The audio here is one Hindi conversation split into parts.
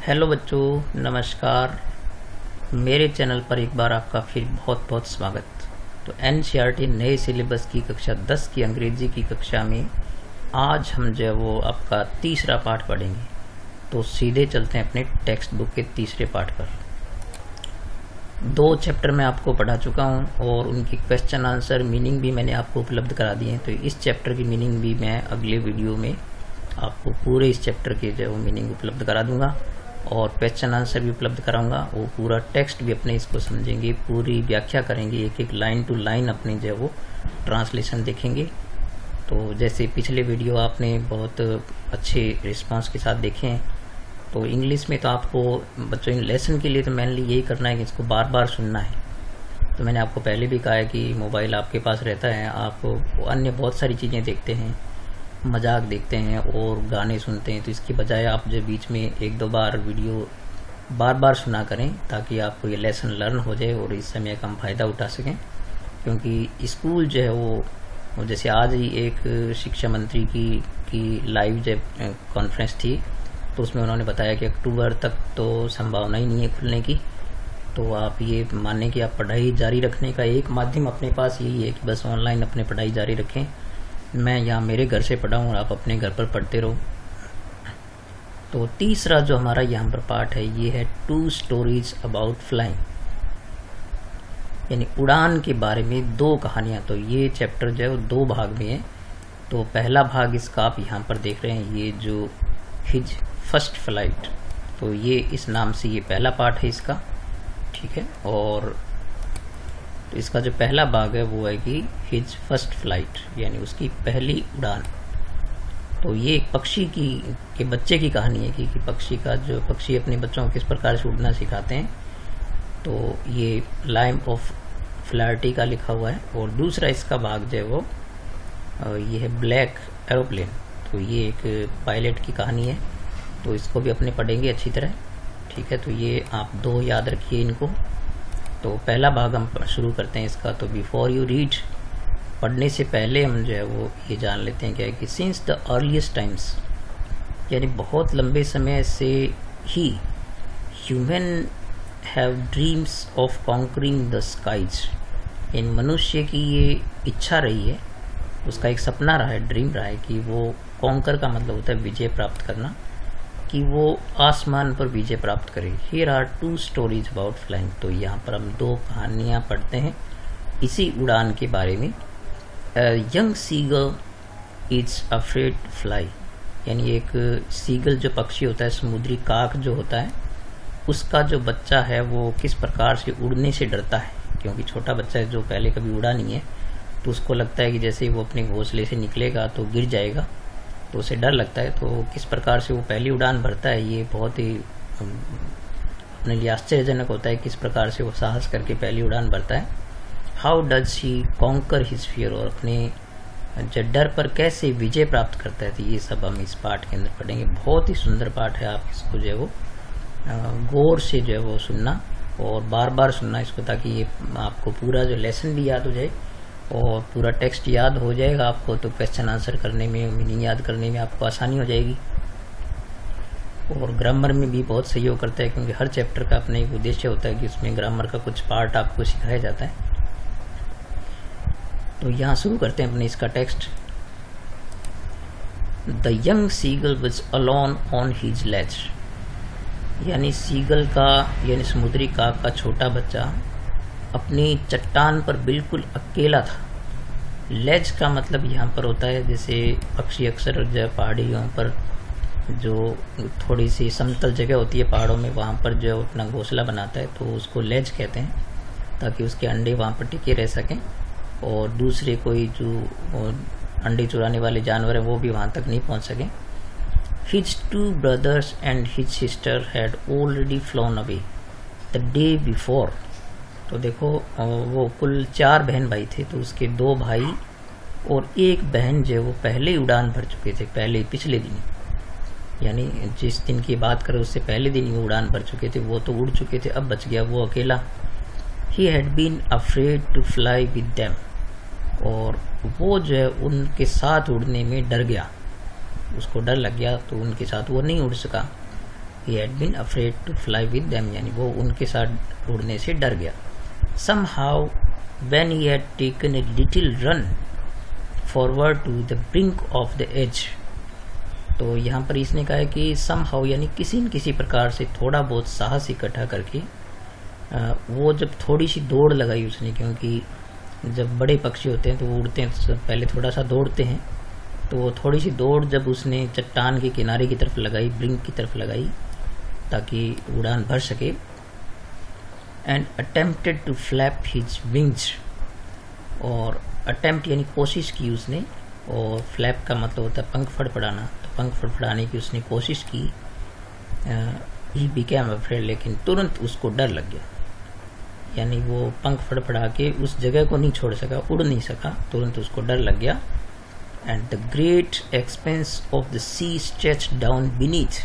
हेलो बच्चों, नमस्कार। मेरे चैनल पर एक बार आपका फिर बहुत बहुत स्वागत। तो एनसीईआरटी नए सिलेबस की कक्षा 10 की अंग्रेजी की कक्षा में आज हम जो है वो आपका तीसरा पाठ पढ़ेंगे। तो सीधे चलते हैं अपने टेक्स्ट बुक के तीसरे पाठ पर। 2 चैप्टर मैं आपको पढ़ा चुका हूं और उनकी क्वेश्चन आंसर मीनिंग भी मैंने आपको उपलब्ध करा दिए हैं। तो इस चैप्टर की मीनिंग भी मैं अगले वीडियो में आपको पूरे इस चैप्टर के जो मीनिंग उपलब्ध करा दूंगा और क्वेश्चन आंसर भी उपलब्ध कराऊंगा। वो पूरा टेक्स्ट भी अपने इसको समझेंगे, पूरी व्याख्या करेंगे, एक एक लाइन टू लाइन अपने जो वो ट्रांसलेशन देखेंगे। तो जैसे पिछले वीडियो आपने बहुत अच्छे रिस्पांस के साथ देखे हैं। तो इंग्लिश में तो आपको बच्चों लेसन के लिए तो मेनली यही करना है कि इसको बार बार सुनना है। तो मैंने आपको पहले भी कहा है कि मोबाइल आपके पास रहता है, आप अन्य बहुत सारी चीज़ें देखते हैं, मजाक देखते हैं और गाने सुनते हैं। तो इसकी बजाय आप जो बीच में 1-2 बार वीडियो बार बार सुना करें ताकि आपको ये लेसन लर्न हो जाए और इस समय का हम फ़ायदा उठा सकें। क्योंकि स्कूल जो है वो जैसे आज ही एक शिक्षा मंत्री की लाइव जब कॉन्फ्रेंस थी तो उसमें उन्होंने बताया कि अक्टूबर तक तो संभावना ही नहीं है खुलने की। तो आप ये माने कि आप पढ़ाई जारी रखने का एक माध्यम अपने पास यही है कि बस ऑनलाइन अपने पढ़ाई जारी रखें। मैं यहाँ मेरे घर से पढ़ा हूँ, आप अपने घर पर पढ़ते रहो। तो तीसरा जो हमारा यहाँ पर पाठ है ये है 2 स्टोरीज अबाउट फ्लाइंग, यानी उड़ान के बारे में 2 कहानियाँ। तो ये चैप्टर जो है वो 2 भाग में है। तो पहला भाग इसका आप यहाँ पर देख रहे हैं, ये जो हिज फर्स्ट फ्लाइट, तो ये इस नाम से ये पहला पार्ट है इसका, ठीक है। और तो इसका जो पहला भाग है वो है कि हिज फर्स्ट फ्लाइट, यानी उसकी पहली उड़ान। तो ये पक्षी के बच्चे की कहानी है कि पक्षी अपने बच्चों को किस प्रकार से उड़ना सिखाते हैं। तो ये लाइम ऑफ फ्लैरिटी का लिखा हुआ है। और दूसरा इसका भाग जो है वो ये है ब्लैक एरोप्लेन। तो ये एक पायलट की कहानी है। तो इसको भी अपने पढ़ेंगे अच्छी तरह, ठीक है। तो ये आप 2 याद रखिए इनको। तो पहला भाग हम शुरू करते हैं इसका। तो बिफोर यू रीड, पढ़ने से पहले हम जो है वो ये जान लेते हैं क्या है कि सिंस द अर्लीस्ट टाइम्स, यानी बहुत लंबे समय से ही human have dreams of conquering the skies, इन मनुष्य की ये इच्छा रही है, उसका एक सपना रहा है, ड्रीम रहा है कि वो कॉन्कर का मतलब होता है विजय प्राप्त करना, कि वो आसमान पर विजय प्राप्त करे। Here are 2 stories about flying. तो यहाँ पर हम 2 कहानियाँ पढ़ते हैं इसी उड़ान के बारे में। Young seagull is afraid to fly, यानी एक सीगल जो पक्षी होता है, समुद्री काक जो होता है, उसका जो बच्चा है वो किस प्रकार से उड़ने से डरता है। क्योंकि छोटा बच्चा है जो पहले कभी उड़ा नहीं है, तो उसको लगता है कि जैसे वो अपने घोंसले से निकलेगा तो गिर जाएगा, तो उसे डर लगता है। तो किस प्रकार से वो पहली उड़ान भरता है ये बहुत ही अपने लिए आश्चर्यजनक होता है, किस प्रकार से वो साहस करके पहली उड़ान भरता है। How does he conquer his fear, और अपने डर पर कैसे विजय प्राप्त करता है। तो ये सब हम इस पाठ के अंदर पढ़ेंगे। बहुत ही सुंदर पाठ है, आप इसको जो है वो गौर से जो है वो सुनना और बार बार सुनना इसको, ताकि ये आपको पूरा जो लेसन भी याद हो जाए और पूरा टेक्स्ट याद हो जाएगा आपको। तो क्वेश्चन आंसर करने में, मीनिंग याद करने में आपको आसानी हो जाएगी। और ग्रामर में भी बहुत सहयोग करता है, क्योंकि हर चैप्टर का अपना एक उद्देश्य होता है कि उसमें ग्रामर का कुछ पार्ट आपको सिखाया जाता है। तो यहाँ शुरू करते हैं अपने इसका text. The young seagull was alone on his ledge, यानी सीगल का यानी समुद्री काक का छोटा बच्चा अपनी चट्टान पर बिल्कुल अकेला था। लेज का मतलब यहाँ पर होता है, जैसे पक्षी अक्सर जो पहाड़ियों पर जो थोड़ी सी समतल जगह होती है पहाड़ों में, वहाँ पर जो अपना घोंसला बनाता है, तो उसको लेज कहते हैं, ताकि उसके अंडे वहाँ पर टिके रह सकें और दूसरे कोई जो अंडे चुराने वाले जानवर हैं वो भी वहाँ तक नहीं पहुँच सकें। His 2 brothers and his sister had already flown away the day before। तो देखो वो कुल 4 बहन भाई थे, तो उसके 2 भाई और 1 बहन जो वो पहले ही उड़ान भर चुके थे, पिछले दिन, यानी जिस दिन की बात करें उससे पहले दिन ही उड़ान भर चुके थे, वो तो उड़ चुके थे, अब बच गया वो अकेला। He had been afraid to fly with them, और वो जो है उनके साथ उड़ने में डर गया, उसको डर लग गया, तो उनके साथ वो नहीं उड़ सका। he had been afraid to fly with them, यानी वो उनके साथ उड़ने से डर गया. Somehow when he had taken a little run forward to the brink of the edge, तो यहाँ पर इसने कहा है कि somehow यानी किसी न किसी प्रकार से थोड़ा बहुत साहस इकट्ठा करके वो जब थोड़ी सी दौड़ लगाई उसने, क्योंकि जब बड़े पक्षी होते हैं तो वो उड़ते हैं तो पहले थोड़ा सा दौड़ते हैं, तो वो थोड़ी सी दौड़ जब उसने चट्टान के किनारे की तरफ लगाई, ब्रिंक की तरफ लगाई ताकि उड़ान भर सके, and attempted to flap his wings, और अटेम्प्ट यानी कोशिश की उसने, और फ्लैप का मतलब होता है पंख फड़फड़ाना, तो पंख फड़फड़ाने की उसने कोशिश की. ही बिकेम अफ्रेड, लेकिन तुरंत उसको डर लग गया, यानी वो पंख फड़फड़ा के उस जगह को नहीं छोड़ सका, उड़ नहीं सका, तुरंत उसको डर लग गया. And the great expanse of the sea stretched down beneath,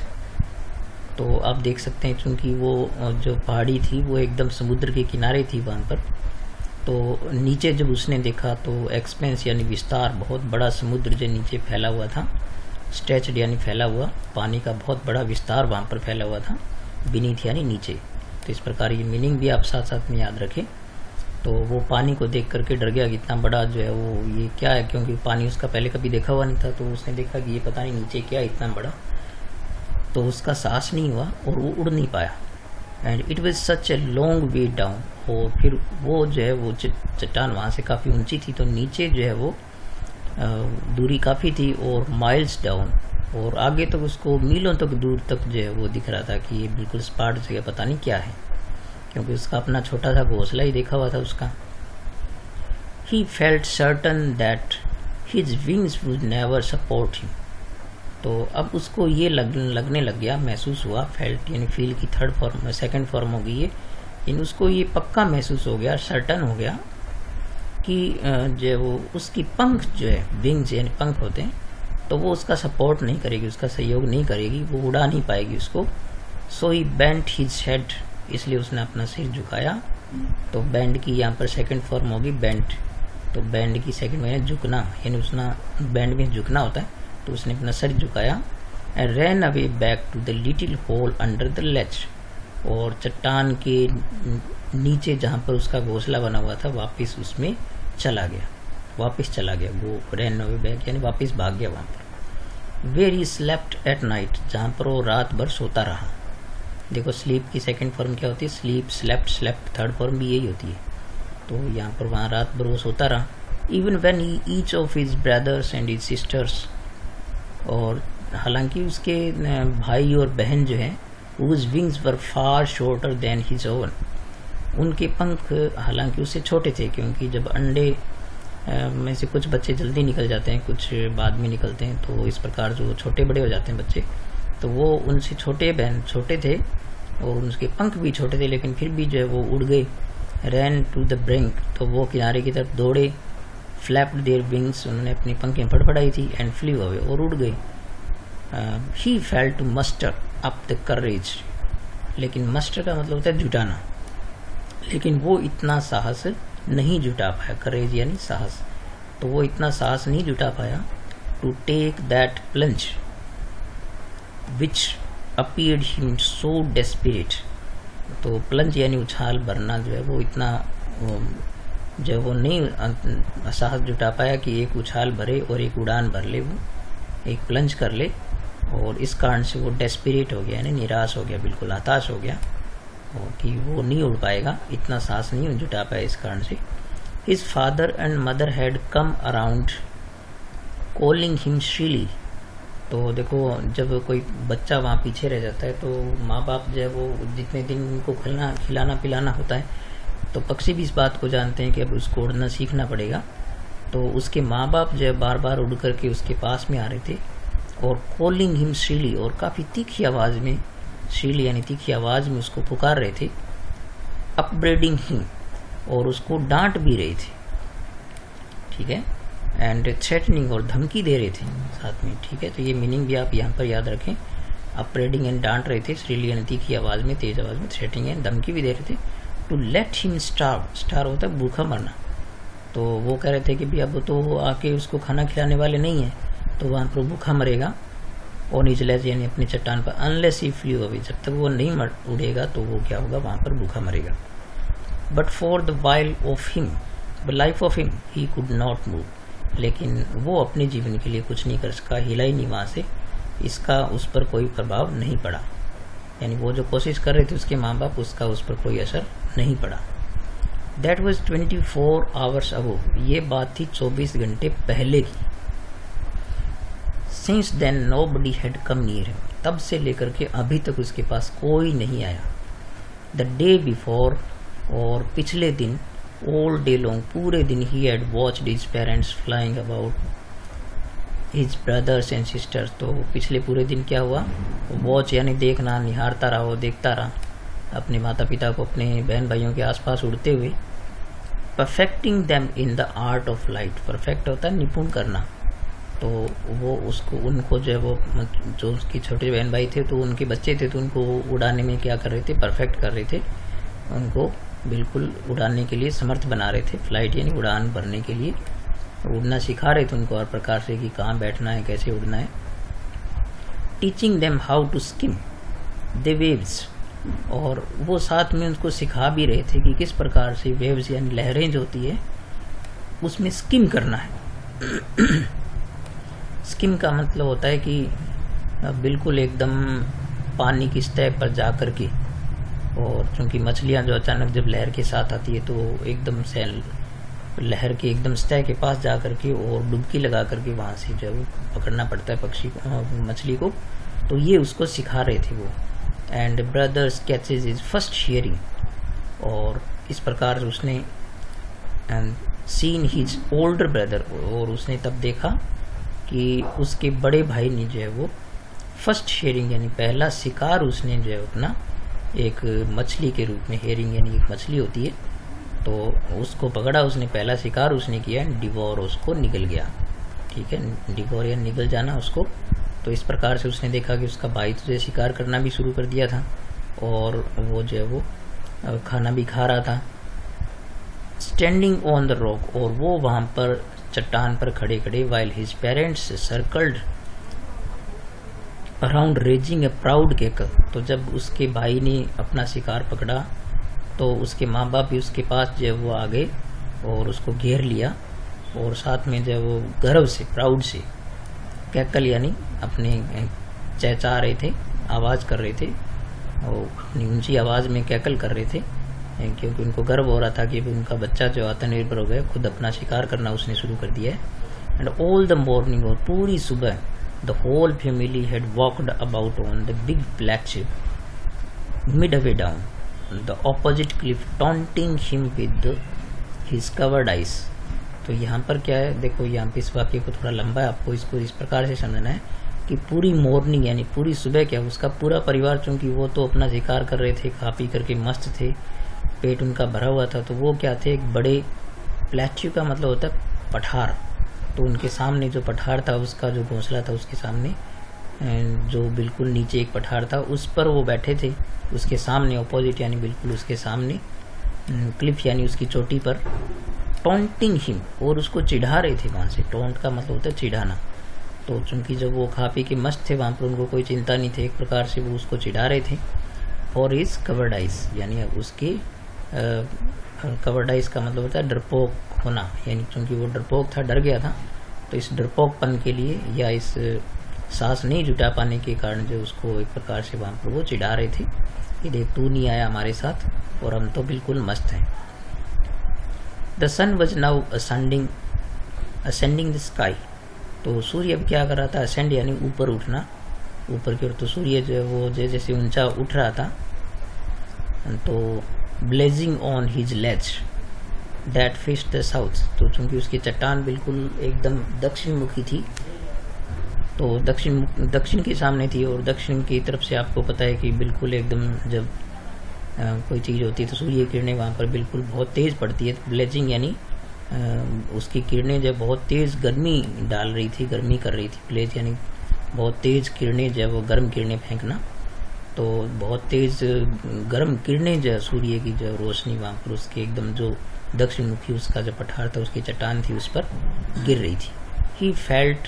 तो आप देख सकते हैं क्योंकि वो जो पहाड़ी थी वो एकदम समुद्र के किनारे थी वहाँ पर, तो नीचे जब उसने देखा तो एक्सपेंस यानी विस्तार, बहुत बड़ा समुद्र जो नीचे फैला हुआ था, स्ट्रेच्ड यानी फैला हुआ, पानी का बहुत बड़ा विस्तार वहाँ पर फैला हुआ था, बीनीथ यानी नीचे. तो इस प्रकार ये मीनिंग भी आप साथ साथ में याद रखें. तो वो पानी को देख करके डर गया कि इतना बड़ा जो है वो ये क्या है, क्योंकि पानी उसका पहले कभी देखा हुआ नहीं था, तो उसने देखा कि ये पता नहीं नीचे क्या इतना बड़ा, तो उसका साहस नहीं हुआ और वो उड़ नहीं पाया. And it was such a long way down, और फिर वो जो है वो चट्टान वहाँ से काफ़ी ऊंची थी, तो नीचे जो है वो दूरी काफ़ी थी, और माइल्स डाउन, और आगे तक उसको मीलों तक दूर तक जो है वो दिख रहा था कि ये बिल्कुल स्पॉट जगह पता नहीं क्या है, क्योंकि उसका अपना छोटा सा घोंसला ही देखा हुआ था उसका. He felt certain that his wings would never support him, तो अब उसको ये लगने लग गया, महसूस हुआ, फेल्ट यानी फील की थर्ड फॉर्म सेकंड फॉर्म हो गई है, इन उसको ये पक्का महसूस हो गया, सर्टन हो गया कि जो वो उसकी पंख जो है, विंग्स यानी पंख होते हैं, तो वो उसका सपोर्ट नहीं करेगी, उसका सहयोग नहीं करेगी, वो उड़ा नहीं पाएगी उसको. सो ही बेंट हिज हेड, इसलिए उसने अपना सिर झुकाया. तो बैंड की यहाँ पर सेकंड फॉर्म होगी बेंट, तो बैंड की सेकंड में झुकना, यानी उसना बैंड में झुकना होता है, तो उसने अपना सर झुकाया. And ran away back to the little hole under the ledge, और चट्टान के नीचे जहाँ पर उसका घोंसला बना हुआ था वापस उसमें चला गया, वो रैन अवे बैक यानी वापस भाग गया वहाँ पर. Where he slept at night, जहाँ पर वो रात भर सोता रहा. देखो स्लीप की सेकंड फॉर्म क्या होती है, स्लीप, स्लेप्ट थर्ड फॉर्म भी यही होती है, तो यहाँ पर वहाँ रात भर वो सोता रहा. Even when he each of his brothers and his sisters, और हालांकि उसके भाई और बहन जो हैं whose wings were far shorter than his own, उनके पंख हालांकि उससे छोटे थे, क्योंकि जब अंडे में से कुछ बच्चे जल्दी निकल जाते हैं, कुछ बाद में निकलते हैं, तो इस प्रकार जो छोटे बड़े हो जाते हैं बच्चे, तो वो उनसे छोटे थे और उसके पंख भी छोटे थे, लेकिन फिर भी जो है वो उड़ गए. रैन टू द ब्रिंक, तो वो किनारे की तरफ दौड़े. फ्लैप्ड देयर विंग्स, उन्होंने अपनी पंखें फड़फड़ाई थी. एंड फ्लीव अवे, और उड़ गए. He failed to muster up the courage, लेकिन मस्टर का मतलब होता है जुटाना, लेकिन वो इतना साहस नहीं जुटा पाया. करेज यानी साहस, तो वो इतना साहस नहीं जुटा पाया. To take that plunge which appeared him so desperate, तो प्लंज यानी उछाल भरना जो है वो इतना जो वो नहीं साहस जुटा पाया कि एक उछाल भरे और एक उड़ान भर ले, वो एक प्लंज कर ले, और इस कारण से वो डेस्परेट हो गया, यानी निराश हो गया, बिल्कुल हताश हो गया कि वो नहीं उड़ पाएगा, इतना साहस नहीं जुटा पाया इस कारण से. His father and mother had come around calling him shrilly, तो देखो जब कोई बच्चा वहाँ पीछे रह जाता है तो माँ बाप जो है वो जितने दिन उनको खिलाना पिलाना होता है, तो पक्षी भी इस बात को जानते हैं कि अब उसको उड़ना सीखना पड़ेगा. तो उसके माँ बाप जो है बार बार उड़ करके उसके पास में आ रहे थे, और कॉलिंग हिम श्रीली, और काफ़ी तीखी आवाज़ में, श्रीली यानी तीखी आवाज़ में उसको पुकार रहे थे. अपब्रेडिंग हिम, और उसको डांट भी रहे थे, ठीक है. एंड थ्रेटनिंग, और धमकी दे रहे थे साथ में, ठीक है. तो ये मीनिंग भी आप यहाँ पर याद रखें. अपब्रेडिंग एंड डांट रहे थे, श्रीली यानी तीखी आवाज़ में, तेज आवाज़ में. थ्रेटनिंग एंड धमकी भी दे रहे थे. टू लेट हिम स्टार्व होता है भूखा मरना, तो वो कह रहे थे कि भाई अब तो आके उसको खाना खिलाने वाले नहीं है, तो वहाँ पर भूखा मरेगा. ऑन हिज लेज यानी अपनी चट्टान पर, अनलेस ही फ्लू अवे, जब तक वो नहीं उड़ेगा तो वो क्या होगा, वहां पर भूखा मरेगा। But for the while of him, the life of him, he could not move, लेकिन वो अपने जीवन के लिए कुछ नहीं कर सका, हिला ही नहीं वहां से, इसका उस पर कोई प्रभाव नहीं पड़ा, यानी वो जो कोशिश कर रहे थे उसके माँ बाप, उसका उस पर कोई असर नहीं पड़ा। दैट वॉज 24 आवर्स अगो, ये बात थी 24 घंटे पहले की। Since then nobody had come near him, तब से लेकर के अभी तक उसके पास कोई नहीं आया। द डे बिफोर, और पिछले दिन, ऑल डे लॉन्ग, पूरे दिन he had watched his parents flying about his brothers and sisters, तो पिछले पूरे दिन क्या हुआ, वॉच यानी देखना, निहारता रहा, वो देखता रहा अपने माता पिता को अपने बहन भाइयों के आसपास उड़ते हुए। Perfecting them in the art of light, perfect होता है निपुण करना, तो वो उसको, उनको जो है वो, जो उसके छोटे बहन भाई थे तो उनके बच्चे थे, तो उनको उड़ाने में क्या कर रहे थे, परफेक्ट कर रहे थे, उनको बिल्कुल उड़ाने के लिए समर्थ बना रहे थे, फ्लाइट यानी उड़ान भरने के लिए उड़ना सिखा रहे थे उनको हर प्रकार से कि कहाँ बैठना है, कैसे उड़ना है। Teaching them how to skim the waves, और वो साथ में उनको सिखा भी रहे थे कि किस प्रकार से वेव्स यानी लहरें जो होती है उसमें स्किम करना है। स्किम का मतलब होता है कि बिल्कुल एकदम पानी की सतह पर जा कर के, और चूंकि मछलियां जो अचानक जब लहर के साथ आती है तो एकदम से लहर के एकदम सतह के पास जा करके और डुबकी लगा करके वहां से जब पकड़ना पड़ता है पक्षी को, मछली को, तो ये उसको सिखा रहे थे वो। And brothers catches is first sharing, और इस प्रकार उसने सीन हिज ओल्डर ब्रदर, और उसने तब देखा कि उसके बड़े भाई ने जो है वो फर्स्ट शेयरिंग यानी पहला शिकार उसने जो है अपना एक मछली के रूप में, हेरिंग यानी एक मछली होती है, तो उसको पकड़ा उसने, पहला शिकार उसने किया, डिवोर, उसको निगल गया, ठीक है, डिवोर या निगल जाना उसको। तो इस प्रकार से उसने देखा कि उसका भाई तो जो शिकार करना भी शुरू कर दिया था और वो जो है वो खाना भी खा रहा था। स्टैंडिंग ऑन द रॉक, और वो वहां पर चट्टान पर खड़े खड़े, while his parents circled around raising a proud cackle, तो जब उसके भाई ने अपना शिकार पकड़ा तो उसके माँ बाप भी उसके पास जो है वो आ गए और उसको घेर लिया, और साथ में जो है वो गर्व से, प्राउड से, कैकल यानी अपने चहचहा रहे थे, आवाज कर रहे थे, और अपनी ऊंची आवाज में कैकल कर रहे थे, क्योंकि उनको गर्व हो रहा था कि उनका बच्चा जो आत्मनिर्भर हो गया, खुद अपना शिकार करना उसने शुरू कर दिया है। एंड ऑल द मॉर्निंग, और पूरी सुबह, the whole family had walked about on the big black ship midway down the opposite cliff taunting him with his cowardice. तो यहाँ पर क्या है, देखो यहाँ पे इस वाक्य को थोड़ा लंबा है, आपको इसको इस प्रकार से समझना है कि पूरी मॉर्निंग यानी पूरी सुबह क्या, उसका पूरा परिवार, चूंकि वो तो अपना शिकार कर रहे थे, खा पी करके मस्त थे, पेट उनका भरा हुआ था, तो वो क्या थे, एक बड़े प्लेट्यू का मतलब होता है पठार, तो उनके सामने जो पठार था, उसका जो घोंसला था उसके सामने, जो बिल्कुल नीचे एक पठार था, उस पर वो बैठे थे, उसके सामने ऑपोजिट यानी बिल्कुल उसके सामने क्लिफ यानी उसकी चोटी पर, टॉन्टिंग हिम, और उसको चिढ़ा रहे थे वहां से। टॉन्ट का मतलब होता है चिढ़ाना, तो चूंकि जब वो खा पी के मस्त थे वहां पर, उनको कोई चिंता नहीं थी, एक प्रकार से वो उसको चिढ़ा रहे थे। फॉर इज कवर्ड आइज, यानी उसके कवर्ड आइज का मतलब होता है डरपोक होना, यानी चूंकि वो डरपोक था, डर गया था, तो इस डरपोकपन के लिए या इस सांस नहीं जुटा पाने के कारण जो उसको एक प्रकार से वहां पर वो चिढ़ा रहे थे कि देख तू नहीं आया हमारे साथ और हम तो बिल्कुल मस्त हैं। The sun was now ascending the sky, तो सूर्य अब क्या कर रहा था, असेंड यानी ऊपर उठना, ऊपर की ओर, तो सूर्य जो है वो जैसे ऊंचा उठ रहा था, तो blazing on his ledge that faced the south, तो चूंकि उसकी चट्टान बिल्कुल एकदम दक्षिण मुखी थी, तो दक्षिण के सामने थी, और दक्षिण की तरफ से आपको पता है कि बिल्कुल एकदम जब कोई चीज होती है तो सूर्य किरणें वहां पर बिल्कुल बहुत तेज पड़ती है। ब्लेजिंग यानी उसकी किरणें जब बहुत तेज गर्मी डाल रही थी, गर्मी कर रही थी, ब्लेज यानी बहुत तेज किरणें, जब वो गर्म किरणें फेंकना, तो बहुत तेज गर्म किरणें जो सूर्य की जो रोशनी वहां पर उसके एकदम जो दक्षिण मुखी उसका जो पठार था, उसकी चट्टान थी, उस पर गिर रही थी। ही फेल्ट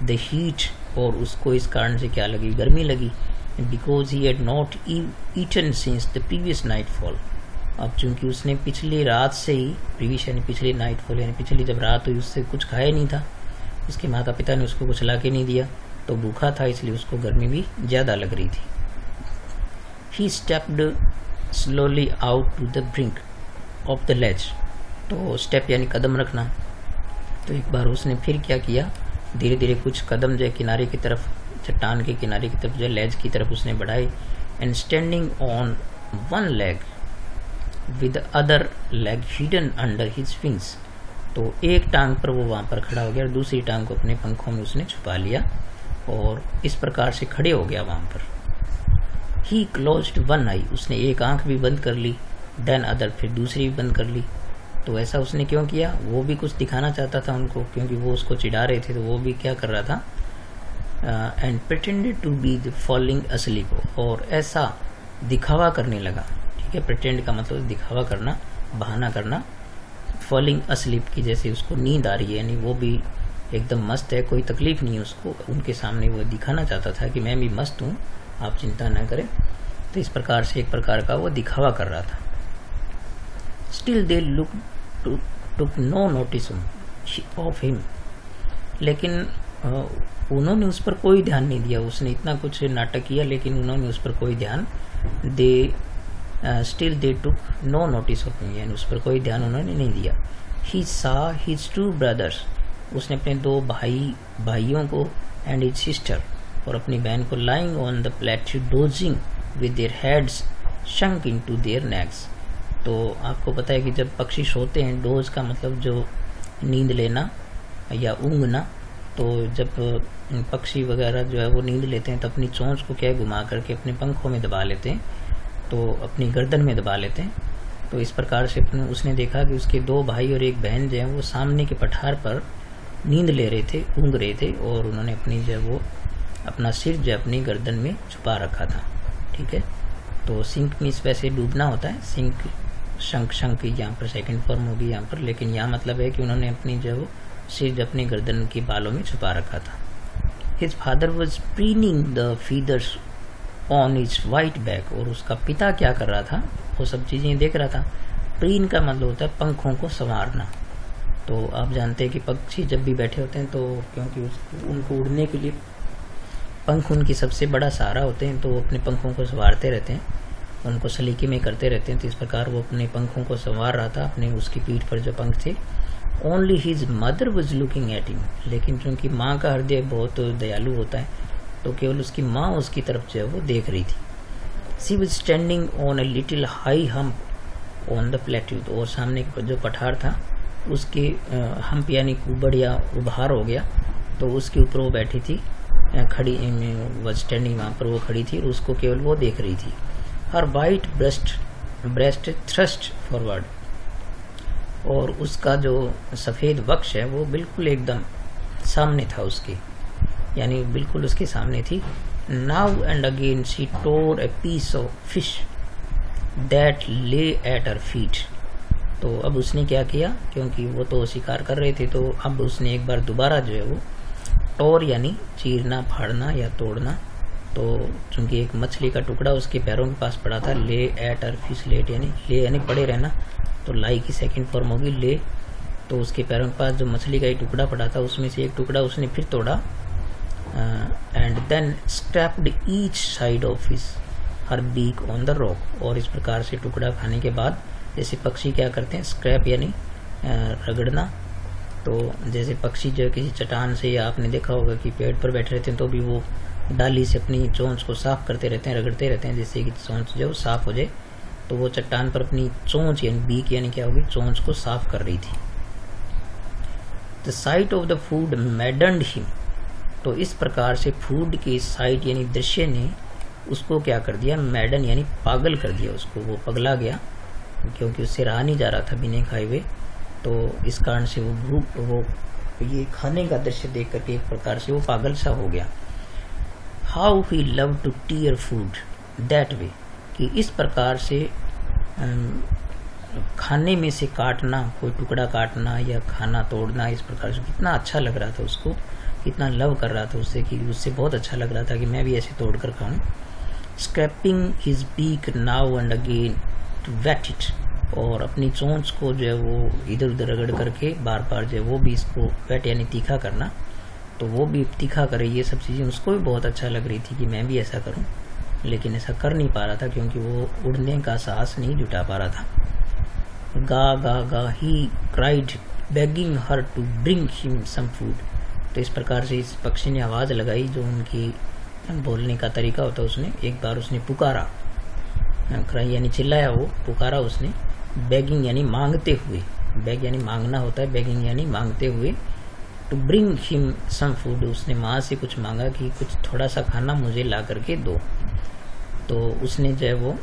द हीट और उसको इस कारण से क्या लगी, गर्मी लगी, because he had not eaten since the previous nightfall. अब चूंकि उसने पिछली रात से ही, प्रीवियस यानी पिछली नाइट फॉल यानी पिछली जब रात हुई उससे कुछ खाया नहीं था, उसके माता पिता ने उसको कुछ ला के नहीं दिया, तो भूखा था, इसलिए उसको गर्मी भी ज़्यादा लग रही थी। He stepped slowly out to the brink of the ledge. तो स्टेप यानी कदम रखना, तो एक बार उसने फिर क्या किया, धीरे धीरे कुछ कदम जो है किनारे की तरफ, चट्टान के किनारे की तरफ जो है लेज की तरफ उसने बढ़ाए। And standing on one leg with other leg hidden under his wings. तो एक टांग पर वो वहाँ पर खड़ा हो गया और दूसरी टांग को अपने पंखों में उसने छुपा लिया और इस प्रकार से खड़े हो गया वहाँ पर। ही क्लोज्ड वन आई, उसने एक आंख भी बंद कर ली, देन अदर, फिर दूसरी भी बंद कर ली। तो ऐसा उसने क्यों किया, वो भी कुछ दिखाना चाहता था उनको, क्योंकि वो उसको चिढ़ा रहे थे, तो वो भी क्या कर रहा था, and pretended to be falling asleep, और ऐसा दिखावा करने लगा। ठीक है, प्रिटेंड का मतलब दिखावा करना, बहाना करना, फॉलिंग असलीप की जैसे उसको नींद आ रही है, यानी वो भी एकदम मस्त है, कोई तकलीफ नहीं है उसको, उनके सामने वो दिखाना चाहता था कि मैं भी मस्त हूँ, आप चिंता न करें। तो इस प्रकार से एक प्रकार का वो दिखावा कर रहा था। Still they took no notice of him, लेकिन उन्होंने उस पर कोई ध्यान नहीं दिया। उसने इतना कुछ नाटक किया लेकिन उन्होंने उस पर कोई ध्यान, still they took no notice of him, यानी उस पर कोई ध्यान उन्होंने नहीं दिया। ही सा हिज टू ब्रदर्स, उसने अपने दो भाइयों को, एंड हिज सिस्टर, और अपनी बहन को, lying on the plateau dosing with their heads शंक into their next. तो आपको पता है कि जब पक्षी सोते हैं, डोज का मतलब जो नींद लेना या ऊँघना, तो जब पक्षी वगैरह जो है वो नींद लेते हैं तो अपनी चोंच को क्या घुमा करके अपने पंखों में दबा लेते हैं, तो अपनी गर्दन में दबा लेते हैं। तो इस प्रकार से उसने देखा कि उसके दो भाई और एक बहन जो है वो सामने के पठार पर नींद ले रहे थे, ऊँघ रहे थे, और उन्होंने अपनी जो है वो अपना सिर जो अपनी गर्दन में छुपा रखा था। ठीक है, तो सिंक मीन्स वैसे डूबना होता है, सिंक, शंक यहाँ पर सेकंड फॉर्म होगी यहाँ पर, लेकिन यहाँ मतलब है कि उन्होंने अपनी जो वो सिर अपनी गर्दन के बालों में छुपा रखा था। His father was preening the feathers on his white back, और उसका पिता क्या कर रहा था, वो सब चीजें देख रहा था। प्रीन का मतलब होता है पंखों को संवारना। तो आप जानते हैं कि पक्षी जब भी बैठे होते हैं तो क्योंकि उनको उड़ने के लिए पंख उनकी सबसे बड़ा सहारा होते हैं, तो वो अपने पंखों को संवारते रहते हैं, उनको सलीके में करते रहते हैं। तो इस प्रकार वो अपने पंखों को संवार रहा था, अपने उसकी पीठ पर जो पंख थे। Only his mother was looking at him, लेकिन चूंकि माँ का हृदय बहुत दयालु होता है, तो केवल उसकी माँ उसकी तरफ जो है वो देख रही थी। She was standing on a little high hump on the plateau, और सामने जो पठार था उसके हम्प यानी कुबड़ या उभार हो गया, तो उसके ऊपर वो बैठी थी, खड़ी वॉज स्टैंडिंग, वहाँ पर वो खड़ी थी और उसको केवल वो देख रही थी। हर वाइट ब्रेस्ट थ्रस्ट फॉरवर्ड, और उसका जो सफ़ेद वक्ष है वो बिल्कुल एकदम सामने था उसके, यानी बिल्कुल उसके सामने थी। Now and again she tore a piece of fish that lay at her feet. तो अब उसने क्या किया, क्योंकि वो तो शिकार कर रहे थे, तो अब उसने एक बार दोबारा जो है वो टोर यानी चीरना, फाड़ना या तोड़ना, तो चूंकि एक मछली का टुकड़ा उसके पैरों के पास पड़ा था, ले एट हर फिश, लेट यानी ले यानी पड़े रहना, तो लाई की सेकंड फॉर्म होगी ले। तो उसके पैरों के पास जो मछली का एक टुकड़ा पड़ा था उसमें से एक टुकड़ा उसने फिर तोड़ा, and then scraped each side of his her beak on the rock. और इस प्रकार से टुकड़ा खाने के बाद, जैसे पक्षी क्या करते हैं, स्क्रैप यानी रगड़ना, तो जैसे पक्षी जो किसी चट्टान से, या आपने देखा होगा कि पेड़ पर बैठे रहते हैं तो भी वो डाली से अपनी चोंच को साफ करते रहते हैं, रगड़ते रहते हैं, जिससे कि चोंच जो साफ हो जाए। तो वो चट्टान पर अपनी चोंच यानी बीक यानी क्या होगी, चोंच को साफ कर रही थी। The site of the food मैडन्ड him, तो इस प्रकार से फूड के साइट यानी दृश्य ने उसको क्या कर दिया, मैडन यानी पागल कर दिया उसको, वो पगला गया, क्योंकि उससे रहा नहीं जा रहा था बिना खाए हुए। तो इस कारण से वो ये खाने का दृश्य देख करके एक प्रकार से वो पागल सा हो गया। How he loved to tear food that way, कि इस प्रकार से खाने में से काटना, कोई टुकड़ा काटना या खाना तोड़ना, इस प्रकार से कितना अच्छा लग रहा था उसको। कितना लव कर रहा था उससे, कि उससे बहुत अच्छा लग रहा था कि मैं भी ऐसे तोड़ कर खाऊं। Scraping his beak now and again to whet it, और अपनी चोंच को जो है वो इधर उधर रगड़ करके बार बार जो है वो भी इसको वेट यानी तीखा करना, तो वो भी तीखा करे। ये सब चीज़ें उसको भी बहुत अच्छा लग रही थी कि मैं भी ऐसा करूं, लेकिन ऐसा कर नहीं पा रहा था क्योंकि वो उड़ने का साहस नहीं जुटा पा रहा था। Ga ga ga he cried begging her to bring him some food. तो इस प्रकार से इस पक्षी ने आवाज़ लगाई, जो उनकी बोलने का तरीका होता है। उसने एक बार उसने पुकारा, क्राई यानी चिल्लाया, वो पुकारा उसने। बेगिंग यानी मांगते हुए, बेग यानी मांगना होता है, बेगिंग यानी मांगते हुए। To bring him some food, उसने माँ से कुछ मांगा कि कुछ थोड़ा सा खाना मुझे ला करके दो। तो उसने जो है वो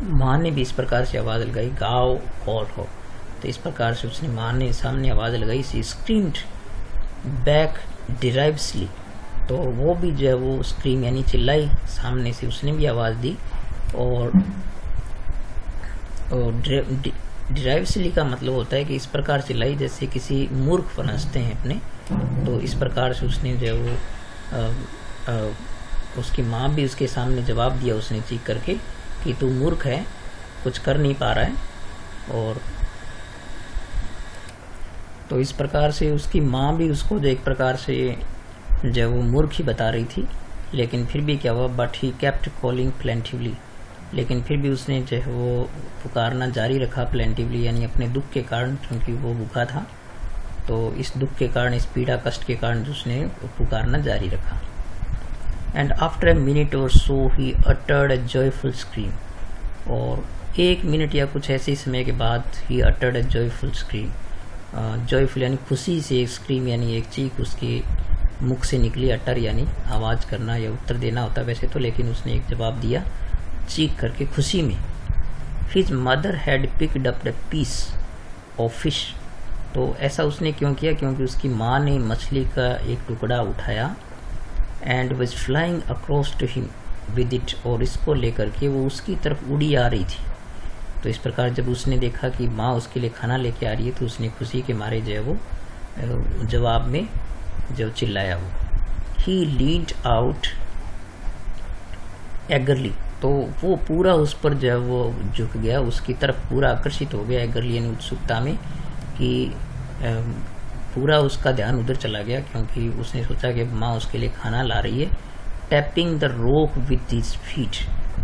माँ ने भी इस प्रकार से आवाज़ लगाई, गाओ कॉल हो। तो इस प्रकार से उसने माँ ने सामने आवाज़ लगाई। सी स्क्रीम्ड बैक डिराइव्सली, तो वो भी जो है वो स्क्रीम यानी चिल्लाई, सामने से उसने भी आवाज़ दी। और डिराइव्सली का मतलब होता है कि इस प्रकार चिल्लाई जैसे किसी मूर्ख पर हंसते हैं अपने। तो इस प्रकार से उसने जो है वो उसकी माँ भी उसके सामने जवाब दिया उसने चीख करके कि तू मूर्ख है, कुछ कर नहीं पा रहा है। और तो इस प्रकार से उसकी माँ भी उसको जो एक प्रकार से जो है वो मूर्ख ही बता रही थी। लेकिन फिर भी क्या हुआ, but he kept calling plaintively, लेकिन फिर भी उसने जो है वो पुकारना जारी रखा प्लेंटिवली, यानी अपने दुख के कारण, क्योंकि वो भूखा था। तो इस दुख के कारण, इस पीड़ा कष्ट के कारण उसने पुकारना जारी रखा। एंड आफ्टर ए मिनट और so he uttered a joyful scream, और 1 मिनट या कुछ ऐसे समय के बाद ही uttered a joyful scream. Joyful यानी खुशी से एक स्क्रीम यानी एक चीख उसके मुख से निकली। अटर यानी आवाज़ करना या उत्तर देना होता वैसे तो, लेकिन उसने एक जवाब दिया चीख करके खुशी में। His mother had picked up the piece of fish, तो ऐसा उसने क्यों किया, क्योंकि उसकी माँ ने मछली का एक टुकड़ा उठाया। And was flying across to him with it, और इसको लेकर के वो उसकी तरफ उड़ी आ रही थी। तो इस प्रकार जब उसने देखा कि माँ उसके लिए खाना लेके आ रही है, तो उसने खुशी के मारे जो है वो जवाब में जो चिल्लाया वो। ही लीन्ड आउट एगरली, तो वो पूरा उस पर जो है वो झुक गया, उसकी तरफ पूरा आकर्षित हो गया एगरली यानी उत्सुकता में, कि पूरा उसका ध्यान उधर चला गया, क्योंकि उसने सोचा कि माँ उसके लिए खाना ला रही है। टैपिंग द रोक विथ हिज फीट,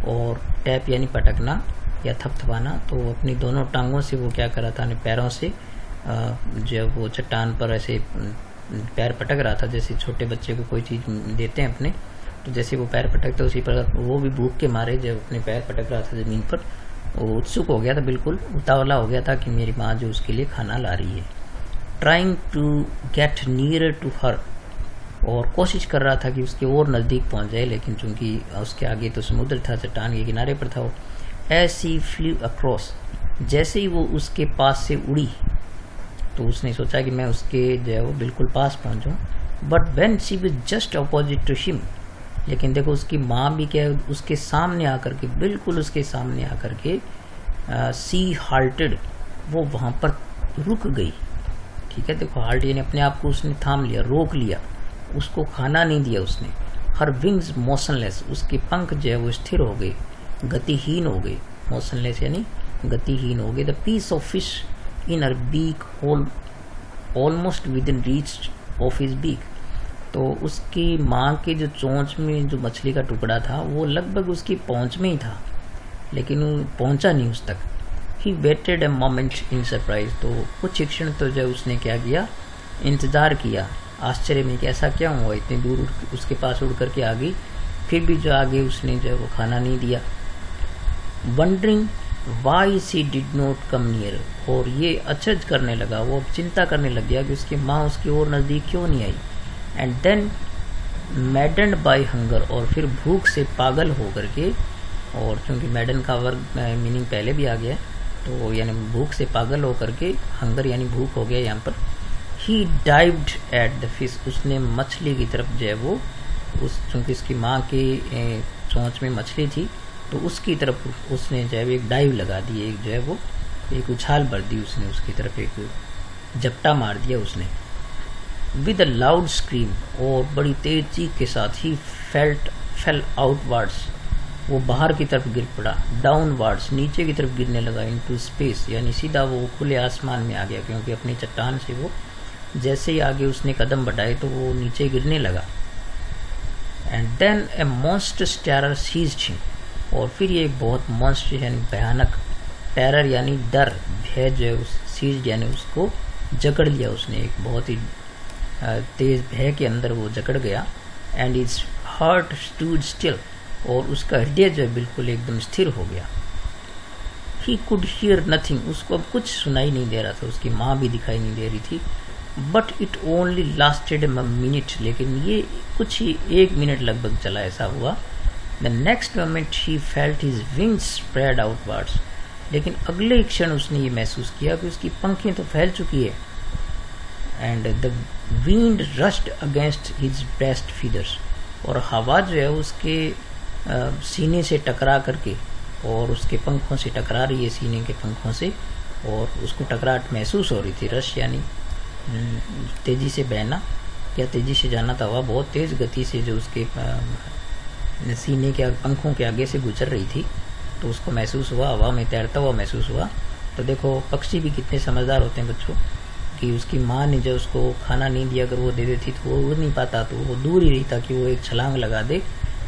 और टैप यानी पटकना या थपथपाना, तो अपनी दोनों टांगों से वो क्या कर रहा था, अपने पैरों से जो वो चट्टान पर ऐसे पैर पटक रहा था, जैसे छोटे बच्चे को कोई चीज़ देते हैं अपने, तो जैसे वो पैर पटकते उसी पर वो भी भूख के मारे जब अपने पैर पटक रहा था ज़मीन पर, वो उत्सुक हो गया था, बिल्कुल उतावला हो गया था कि मेरी माँ जो उसके लिए खाना ला रही है। Trying to get nearer to her, और कोशिश कर रहा था कि उसके और नज़दीक पहुँच जाए, लेकिन चूंकि उसके आगे तो समुद्र था, चट्टान के किनारे पर था वो। एज शी फ्लू अक्रॉस, जैसे ही वो उसके पास से उड़ी, तो उसने सोचा कि मैं उसके जो है वो बिल्कुल पास पहुँचूँ। But when she was just opposite to him, लेकिन देखो उसकी माँ भी क्या उसके सामने आकर के, बिल्कुल उसके सामने आकर के सी हाल्टेड, वो वहाँ पर रुक गई। ठीक है, देखो हाल्ट यानी अपने आप को उसने थाम लिया, रोक लिया, उसको खाना नहीं दिया उसने। हर विंग्स मोशनलेस, उसके पंख जो है वो स्थिर हो गए, गतिहीन हो गए। मोशनलेस यानी गतिहीन हो गए। The piece of fish in her beak whole almost within reach of his beak, तो उसकी माँ के जो चोंच में जो मछली का टुकड़ा था वो लगभग उसकी पहुँच में ही था, लेकिन वो पहुँचा नहीं उस तक। He waited a moment in surprise, तो कुछ क्षण तो जो उसने क्या किया, इंतज़ार किया आश्चर्य में कि ऐसा क्या हुआ, इतनी दूर उसके पास उड़ करके आ गई, फिर भी जो आगे उसने जो वो खाना नहीं दिया। Wondering why she did not come near, और ये अचरज करने लगा, वो चिंता करने लग गया कि उसकी माँ उसकी और नज़दीक क्यों नहीं आई। And then maddened by hunger, और फिर भूख से पागल हो करके, और चूँकि मैडन का वर्ग मीनिंग पहले भी आ गया, तो यानी भूख से पागल हो करके, हंगर यानी भूख हो गया यहाँ पर। ही डाइव्ड एट द फिश, उसने मछली की तरफ जो है वो चूँकि इसकी माँ की चोंच में मछली थी, तो उसकी तरफ उसने जो है एक डाइव लगा दी, एक जो है वो एक उछाल भर दी उसने उसकी तरफ, एक झपटा मार दिया उसने। विद अ लाउड स्क्रीम, और बड़ी तेज चीख के साथ ही फेल आउटवर्ड्स, वो बाहर की तरफ गिर पड़ा, डाउनवर्ड्स, नीचे की तरफ गिरने लगा, इनटू स्पेस, यानी सीधा वो खुले आसमान में आ गया, क्योंकि अपनी चट्टान से वो जैसे ही आगे उसने कदम बढ़ाए तो वो नीचे गिरने लगा। And then a monstrous terror seized him, और फिर ये एक बहुत मॉन्स्टर यानी भयानक, टेरर यानी डर, भय जो है उस सीज्ड यानी उसको जकड़ लिया उसने, एक बहुत ही तेज भय के अंदर वो जकड़ गया। And is heart stood still, और उसका हृदय जो है बिल्कुल एकदम स्थिर हो गया। ही कुड हियर नथिंग, उसको अब कुछ सुनाई नहीं दे रहा था, उसकी माँ भी दिखाई नहीं दे रही थी। But it only lasted a minute, लेकिन ये कुछ ही 1 मिनट लगभग चला, ऐसा हुआ। The next moment he felt his wings spread outwards, लेकिन अगले ही क्षण उसने ये महसूस किया कि उसकी पंखें तो फैल चुकी है। And the wind rushed against his breast feathers, और हवा जो है उसके सीने से टकरा करके और उसके पंखों से टकरा रही है, सीने के पंखों से, और उसको टकराहट महसूस हो रही थी। रश यानी तेजी से बहना या तेजी से जाना था, हवा बहुत तेज गति से जो उसके सीने के पंखों के आगे से गुजर रही थी, तो उसको महसूस हुआ, हवा में तैरता हुआ महसूस हुआ। तो देखो पक्षी भी कितने समझदार होते हैं बच्चों, कि उसकी माँ ने जब उसको खाना नहीं दिया, अगर वो दे देती तो वो उड़ नहीं पाता, तो वो दूर ही रही ताकि वो एक छलांग लगा दे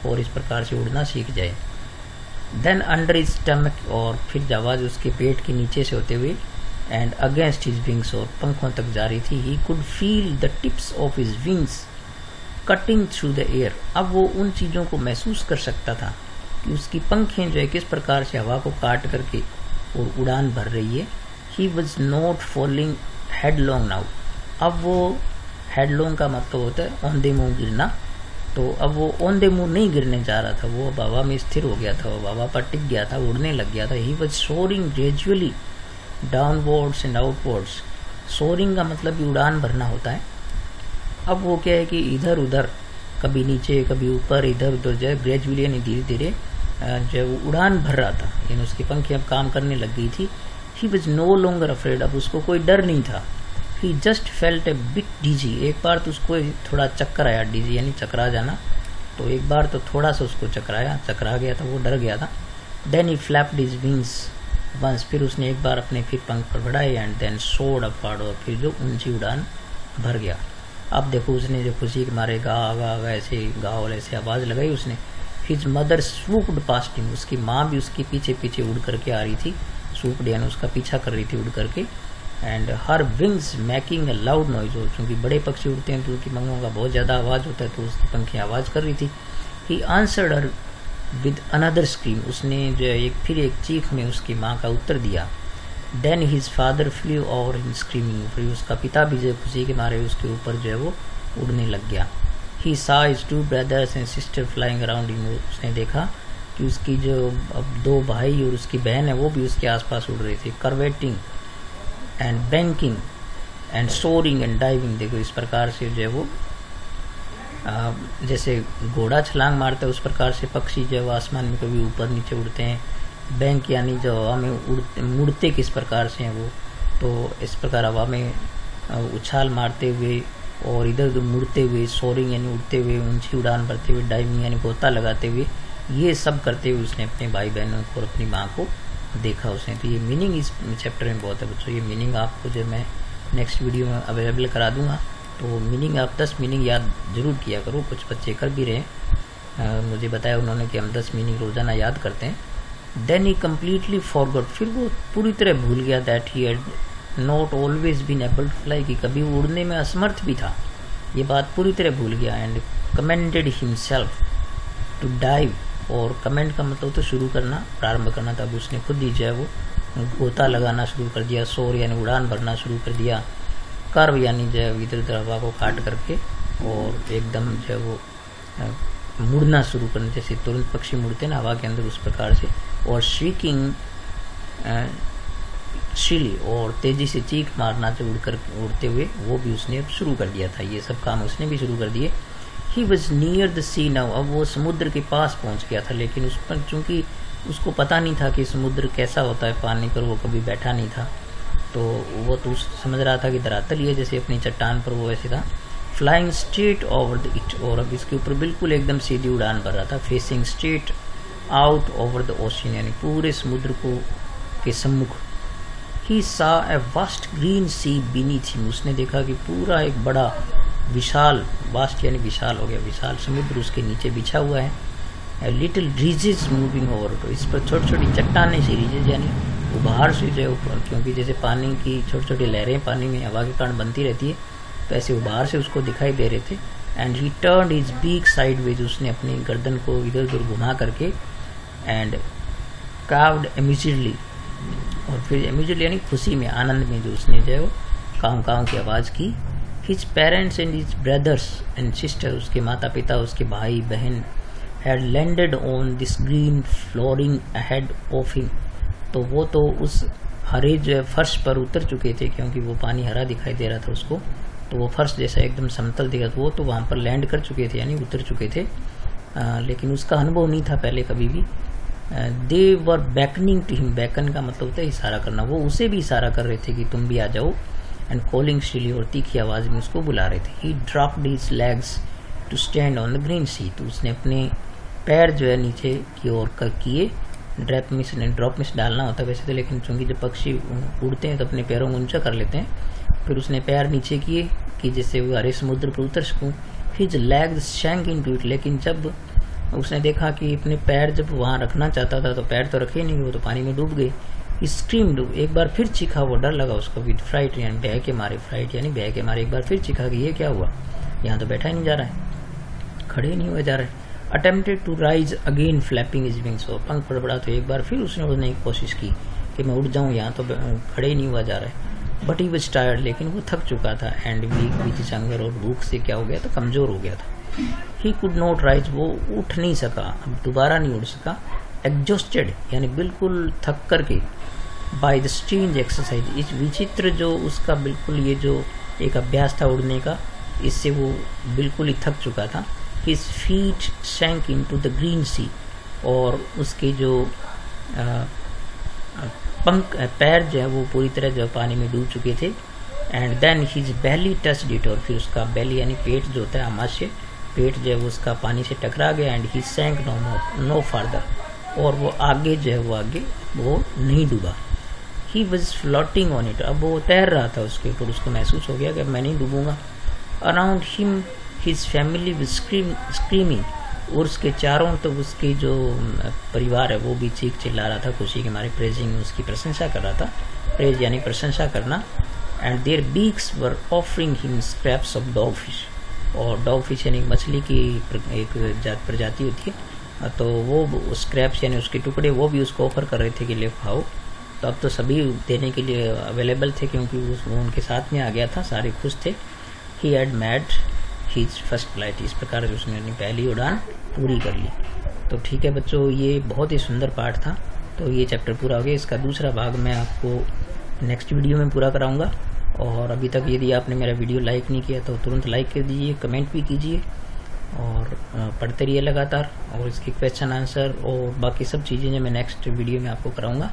और इस प्रकार से उड़ना सीख जाए। देन अंडर हिज स्टमक, और फिर आवाज उसके पेट के नीचे से होते हुए, एंड अगेंस्ट हिज विंग्स, और पंखों तक जा रही थी। He could feel the tips of his wings cutting through the air, अब वो उन चीज़ों को महसूस कर सकता था कि उसकी पंखें जो है किस प्रकार से हवा को काट करके और उड़ान भर रही है। He was not falling headlong now, अब वो हेडलॉन्ग का मतलब होता है औंधे मुंह गिरना, तो अब वो औंधे मुंह नहीं गिरने जा रहा था, वो हवा में स्थिर हो गया था, वो हवा पर टिक गया था, उड़ने लग गया था। He was soaring gradually downwards and outwards, soaring का मतलब भी उड़ान भरना होता है। अब वो क्या है कि इधर उधर, कभी नीचे कभी ऊपर, इधर उधर जो है ग्रेजुअली यानी धीरे धीरे जो है वो उड़ान भर रहा था, यानी उसकी पंखें अब काम करने लग गई थी। He was no longer afraid, अब उसको कोई डर नहीं था। He just felt a bit dizzy, एक बार तो उसको थोड़ा चक्कर आया, डीजी यानी चकरा जाना, तो एक बार तो थोड़ा सा उसको चकरा गया था, वो डर गया था। Then he flapped his wings once, फिर उसने एक बार अपने फिर पंख पर बढ़ाए, एंड देन सोर्ड अपवर्ड, और फिर जो ऊंची उड़ान भर गया। अब देखो उसने जो खुशी के मारे गा ऐसे गाओ ऐसे आवाज़ लगाई उसने। हिज मदर स्वूप्ड पास्ट हिम, उसकी माँ भी उसके पीछे पीछे उड़ करके आ रही थी, स्वूप्ड यानी उसका पीछा कर रही थी उड़ करके। And her wings making a loud noise, और चूँकि बड़े पक्षी उड़ते हैं तो उनकी पंखों का बहुत ज़्यादा आवाज़ होता है, तो उसकी पंखें आवाज़ कर रही थी। He answered her with another scream, उसने जो है फिर एक चीख में उसकी माँ का उत्तर दिया। देन हिज फादर फ्लू और इन स्क्रीमिंग, फिर उसका पिता भी जो खुशी के मारे उसके ऊपर जो है वो उड़ने लग गया। He saw his 2 brothers and sister flying around him, उसने देखा कि उसकी जो अब 2 भाई और उसकी बहन है वो भी उसके आसपास उड़ रही थी। Curveting and banking and soaring and diving, देखो इस प्रकार से जो है वो जैसे घोड़ा छलांग मारता है उस प्रकार से पक्षी जो है आसमान में कभी ऊपर नीचे उड़ते हैं। बैंक यानी जो हवा में मुड़ते किस प्रकार से हैं वो, तो इस प्रकार हवा में उछाल मारते हुए और इधर उधर मुड़ते हुए, सोरिंग यानी उड़ते हुए, ऊंची उड़ान भरते हुए, डाइविंग यानी गोता लगाते हुए, ये सब करते हुए उसने अपने भाई बहनों को और अपनी माँ को देखा उसने। तो ये मीनिंग इस चैप्टर में बहुत है बच्चों, ये मीनिंग आपको जो मैं नेक्स्ट वीडियो में अवेलेबल करा दूंगा, तो मीनिंग आप 10 मीनिंग याद जरूर किया करो। कुछ बच्चे कर भी रहे, मुझे बताया उन्होंने कि हम 10 मीनिंग रोजाना याद करते हैं। देन ही कम्प्लीटली फॉरगॉट, फिर वो पूरी तरह भूल गया that he had not always been able to fly, कि कभी वो उड़ने में असमर्थ भी था, ये बात पूरी तरह भूल गया। And commanded himself to dive, और कमेंट का मतलब तो शुरू करना, प्रारंभ करना, तब उसने खुद ही जो है वो गोता लगाना शुरू कर दिया, सोर यानी उड़ान भरना शुरू कर दिया, कर्व यानी जो है इधर उधर हवा को काट करके और एकदम जो है वो मुड़ना शुरू करना, जैसे तुरंत पक्षी मुड़ते ना हवा के अंदर उस प्रकार से। और श्रीकिंग शिली, और तेजी से चीख मारना जो उड़ते हुए, वो भी उसने अब शुरू कर दिया था, ये सब काम उसने भी शुरू कर दिए। He was near the sea now, अब वो समुद्र के पास पहुंच गया था, लेकिन उस पर चूंकि उसको पता नहीं था कि समुद्र कैसा होता है, पानी पर वो कभी बैठा नहीं था, तो वो तो समझ रहा था कि धरातल ही है, जैसे अपनी चट्टान पर वो ऐसे था। Flying straight over the it, और अब इसके ऊपर बिल्कुल एकदम सीधी उड़ान भर रहा था, facing straight out over the ocean, यानी पूरे समुद्र को के सम्मुख। He saw a vast green sea beneath him, उसने देखा कि पूरा एक बड़ा विशाल, वास्ट यानी विशाल हो गया, विशाल समुद्र उसके नीचे बिछा हुआ है। लिटिल रीजेस मूविंग ओवर, तो इस पर छोटी छोटी चट्टाने सी, रीजेस यानी उभार से जो ऊपर, क्योंकि जैसे पानी की छोटी छोटी लहरें पानी में हवा के कारण बनती रहती है, तो ऐसे उभार से उसको दिखाई दे रहे थे। And he turned his beak sideways, उसने अपनी गर्दन को इधर उधर घुमा करके, एंड काव्ड इमीडिएटली, और फिर इमीडिएटली यानी खुशी में, आनंद में जो उसने जो है वो काव काव की आवाज़ की। His parents and his brothers and sister, उसके माता पिता, उसके भाई बहन, had landed on this green flooring ahead of him, तो वो तो उस हरे जो फर्श पर उतर चुके थे, क्योंकि वो पानी हरा दिखाई दे रहा था उसको, तो वो फर्श जैसा एकदम समतल दिखा, वो तो वहाँ पर लैंड कर चुके थे यानी उतर चुके थे, लेकिन उसका अनुभव नहीं था पहले कभी भी। दे वर बैकनिंग टू हिम, बैकन का मतलब होता है इशारा करना, वो उसे भी इशारा कर रहे थे कि तुम भी आ जाओ, एंड कॉलिंग स्टिली, और तीखी आवाज़ में उसको बुला रहे थे। He dropped his legs to stand on the green sea, तो उसने अपने पैर जो है नीचे की ओर किए, ड्रॉप मिस डालना होता है वैसे तो, लेकिन चूंकि जब पक्षी उड़ते हैं तो अपने पैरों को ऊंचा कर लेते हैं, फिर उसने पैर नीचे किए कि जैसे वो हरे समुद्र पर उतर सकूँ। His legs shank into it, लेकिन जब उसने देखा कि अपने पैर जब वहाँ रखना चाहता था तो पैर तो रखे नहीं, वो तो पानी में डूब गए। स्क्रीम्ड, एक बार फिर चीखा, वो डर लगा उसको, विद फ्राइट यानी भय के मारे, फ्राइट यानी भय के मारे एक बार फिर चीखा कि ये क्या हुआ, यहाँ तो बैठा ही नहीं जा रहा है, खड़े नहीं हुआ जा रहा है। Attempted to rise again flapping his wings, और पंख फड़फड़ा तो एक बार फिर उसने उड़ने की कोशिश की कि मैं उड़ जाऊँ, यहाँ तो खड़े ही नहीं हुआ जा रहा है। बट ही वाज टायर्ड, लेकिन वो थक चुका था, and weak with his hunger, और भूख से क्या हो गया था, कमजोर हो गया था। ही कुड नॉट राइज, वो उठ नहीं सका, अब दोबारा नहीं उड़ सका। एग्जॉस्टेड यानी बिल्कुल थक करके, बाय द स्ट्रेंज एक्सरसाइज, इस विचित्र जो उसका बिल्कुल ये जो एक अभ्यास था उड़ने का, इससे वो बिल्कुल ही थक चुका था। His feet sank into the green sea, और उसके जो पैर जो है वो पूरी तरह जो पानी में डूब चुके थे। And then his belly touched it, और फिर उसका बेली यानी पेट जो होता है आमाशय, पेट जो है वो उसका पानी से टकरा गया। एंड ही सैंक नो फार्दर, और वो आगे जो है वो नहीं डूबा। He was floating on it, अब वो तैर रहा था उसके ऊपर, उसको महसूस हो गया कि अब मैं नहीं डूबूंगा। Around him his family was screaming, और उसके चारों तो उसके जो परिवार है वो भी चीख चिल्ला रहा था खुशी के मारे, प्रेजिंग, उसकी प्रशंसा कर रहा था, प्रेज यानी प्रशंसा करना। And their beaks were offering him scraps of dogfish, और डॉग फिश यानी मछली की एक प्रजाति होती है, तो वो स्क्रैप्स यानी उसके टुकड़े वो भी उसको ऑफर कर रहे थे कि ले खाओ। तो अब तो सभी देने के लिए अवेलेबल थे, क्योंकि वो उनके साथ में आ गया था, सारे खुश थे। He had mad his first flight, इस प्रकार उसने अपनी पहली उड़ान पूरी कर ली। तो ठीक है बच्चों, ये बहुत ही सुंदर पाठ था, तो ये चैप्टर पूरा हो गया। इसका दूसरा भाग मैं आपको नेक्स्ट वीडियो में पूरा कराऊंगा। और अभी तक यदि आपने मेरा वीडियो लाइक नहीं किया तो तुरंत लाइक कर दीजिए, कमेंट भी कीजिए, और पढ़ते रहिए लगातार, और इसके क्वेश्चन आंसर और बाकी सब चीज़ें जो मैं नेक्स्ट वीडियो में आपको कराऊंगा,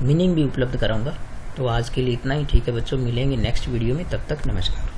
मीनिंग भी उपलब्ध कराऊंगा। तो आज के लिए इतना ही, ठीक है बच्चों, मिलेंगे नेक्स्ट वीडियो में, तब तक नमस्कार।